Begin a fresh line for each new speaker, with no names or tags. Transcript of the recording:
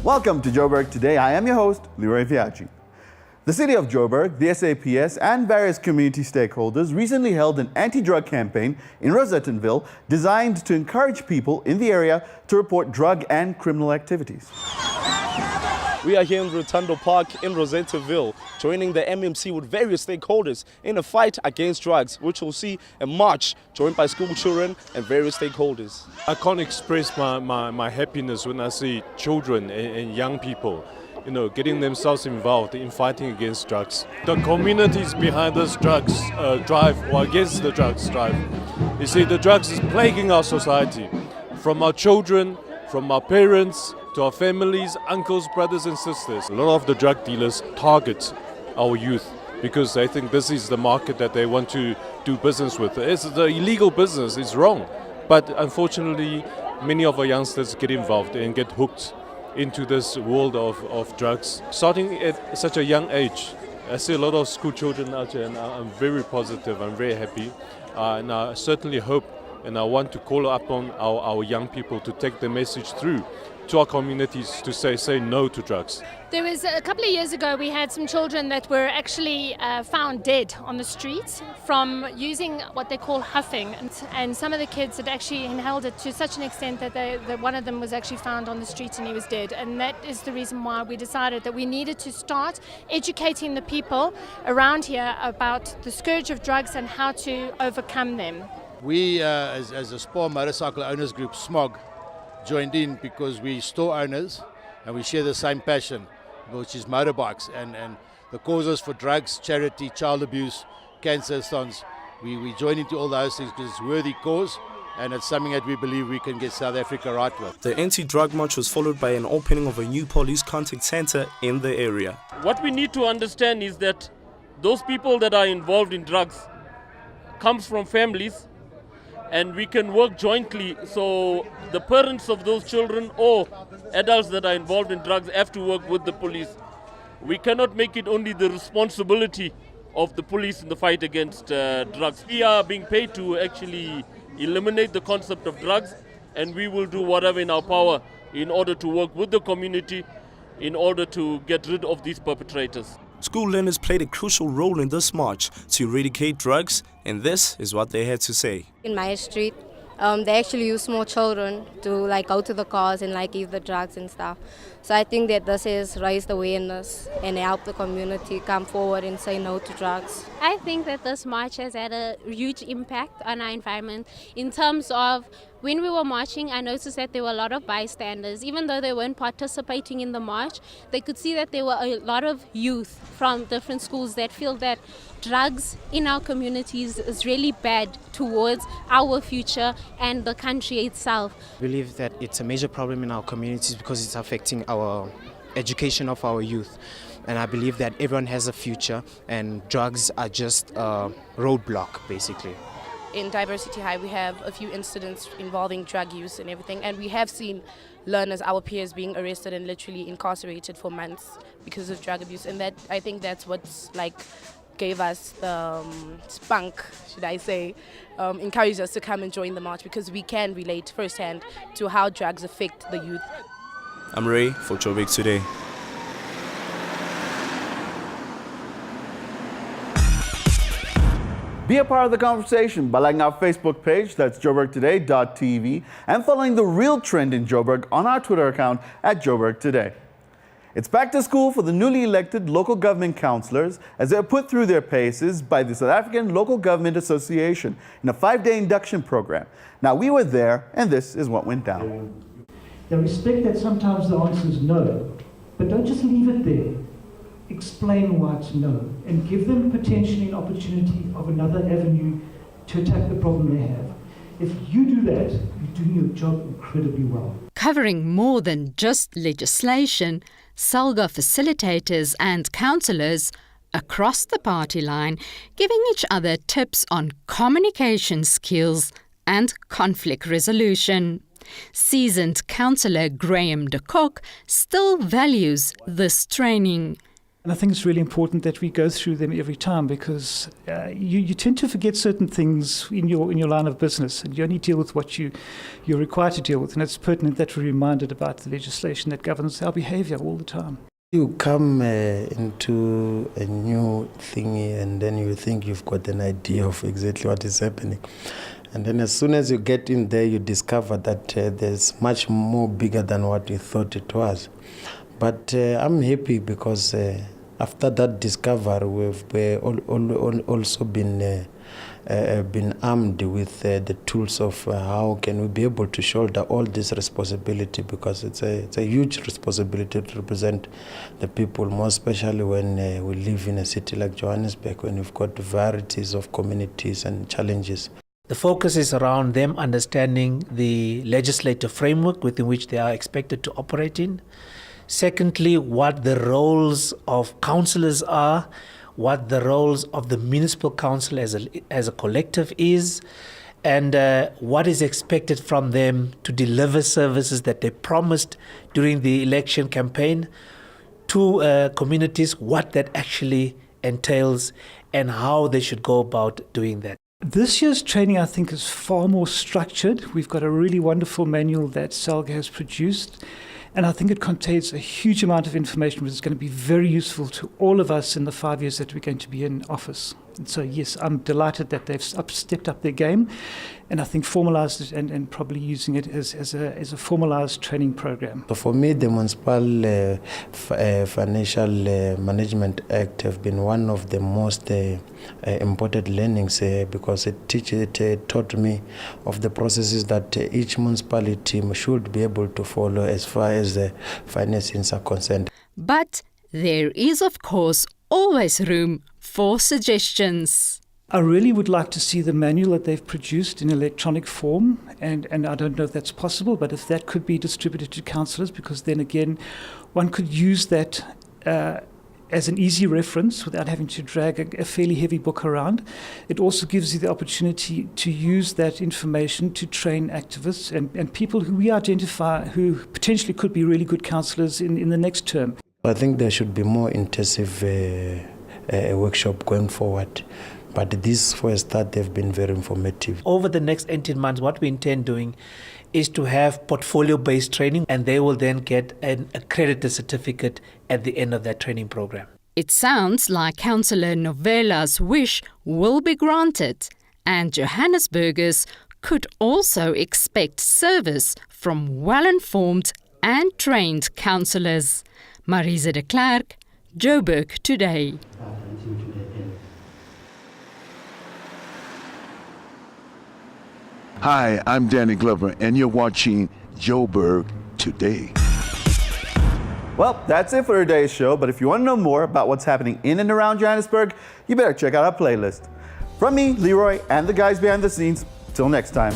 Welcome to Joburg Today. I am your host, Leroy Viaggi. The city of Joburg, the SAPS, and various community stakeholders recently held an anti-drug campaign in Rosettenville designed to encourage people in the area to report drug and criminal activities.
We are here in Rotundo Park in Rosettenville, joining the MMC with various stakeholders in a fight against drugs, which will see a march joined by school children and various stakeholders.
I can't express my happiness when I see children and young people, getting themselves involved in fighting against drugs. The communities behind this drugs drive, or against the drugs drive. You see, the drugs is plaguing our society, from our children, from our parents, to our families, uncles, brothers and sisters. A lot of the drug dealers target our youth because they think this is the market that they want to do business with. It's the illegal business, it's wrong. But unfortunately, many of our youngsters get involved and get hooked into this world of drugs. Starting at such a young age, I see a lot of school children out here and I'm very positive, I'm very happy. And I certainly hope and I want to call upon our young people to take the message through to our communities to say no to drugs.
There was a couple of years ago we had some children that were actually found dead on the streets from using what they call huffing, and some of the kids had actually inhaled it to such an extent that one of them was actually found on the street and he was dead. And that is the reason why we decided that we needed to start educating the people around here about the scourge of drugs and how to overcome them.
We as a Spar Motorcycle Owners Group, SMOG, joined in because we store owners and we share the same passion, which is motorbikes and the causes for drugs, charity, child abuse, cancer stunts. We join into all those things because it's a worthy cause and it's something that we believe we can get South Africa right with.
The anti-drug march was followed by an opening of a new police contact center in the area.
What we need to understand is that those people that are involved in drugs comes from families, and we can work jointly, so the parents of those children or adults that are involved in drugs have to work with the police. We cannot make it only the responsibility of the police in the fight against drugs. We are being paid to actually eliminate the concept of drugs, and we will do whatever in our power in order to work with the community in order to get rid of these perpetrators.
School learners played a crucial role in this march to eradicate drugs, and this is what they had to say.
In my street, they actually use small children to go to the cars and give the drugs and stuff. So I think that this has raised awareness and helped the community come forward and say no to drugs.
I think that this march has had a huge impact on our environment in terms of when we were marching, I noticed that there were a lot of bystanders. Even though they weren't participating in the march, they could see that there were a lot of youth from different schools that feel that drugs in our communities is really bad towards our future and the country itself.
I believe that it's a major problem in our communities because it's affecting our education of our youth. And I believe that everyone has a future and drugs are just a roadblock, basically.
In Diversity High, we have a few incidents involving drug use and everything, and we have seen learners, our peers, being arrested and literally incarcerated for months because of drug abuse. And that, I think that's what's gave us the spunk, should I say, encouraged us to come and join the march because we can relate firsthand to how drugs affect the youth.
I'm Ray for Joburg Today.
Be a part of the conversation by liking our Facebook page, that's joburgtoday.tv, and following the real trend in Joburg on our Twitter account at Joburg Today. It's back to school for the newly elected local government councillors as they are put through their paces by the South African Local Government Association in a 5-day induction program. Now, we were there, and this is what went down.
They respect that sometimes the answer is no, but don't just leave it there. Explain why it's no, and give them potentially an opportunity of another avenue to attack the problem they have. If you do that, you're doing your job incredibly well.
Covering more than just legislation, Salga facilitators and councillors across the party line giving each other tips on communication skills and conflict resolution. Seasoned councillor Graham de Kock still values this training.
And I think it's really important that we go through them every time, because you tend to forget certain things in your line of business, and you only deal with what you're required to deal with. And it's pertinent that we're reminded about the legislation that governs our behaviour all the time.
You come into a new thing and then you think you've got an idea of exactly what is happening. And then as soon as you get in there, you discover that there's much more bigger than what you thought it was. But I'm happy because after that discovery, we've also been armed with the tools of how can we be able to shoulder all this responsibility, because it's a huge responsibility to represent the people, more especially when we live in a city like Johannesburg, when we've got varieties of communities and challenges.
The focus is around them understanding the legislative framework within which they are expected to operate in. Secondly, what the roles of councillors are, what the roles of the municipal council as a collective is, and what is expected from them to deliver services that they promised during the election campaign to communities, what that actually entails and how they should go about doing that.
This year's training, I think, is far more structured. We've got a really wonderful manual that Salga has produced, and I think it contains a huge amount of information which is going to be very useful to all of us in the 5 years that we're going to be in office. And so, yes, I'm delighted that they've stepped up their game, and I think formalised it and probably using it as a formalised training program.
So for me, the Municipal Financial Management Act have been one of the most important learnings because it taught me of the processes that each municipality should be able to follow as far as the finances are concerned.
But there is, of course, always room for suggestions.
I really would like to see the manual that they've produced in electronic form, and I don't know if that's possible, but if that could be distributed to councillors, because then again, one could use that as an easy reference without having to drag a fairly heavy book around. It also gives you the opportunity to use that information to train activists and people who we identify who potentially could be really good councillors in the next term.
I think there should be more intensive workshop going forward. But these, for a start, they've been very informative.
Over the next 18 months, what we intend doing is to have portfolio-based training, and they will then get an accredited certificate at the end of that training program.
It sounds like Councillor Novela's wish will be granted, and Johannesburgers could also expect service from well-informed and trained councillors. Marisa de Klerk, Joburg Today.
Hi, I'm Danny Glover, and you're watching Joburg Today.
Well, that's it for today's show, but if you want to know more about what's happening in and around Johannesburg, you better check out our playlist. From me, Leroy, and the guys behind the scenes, till next time.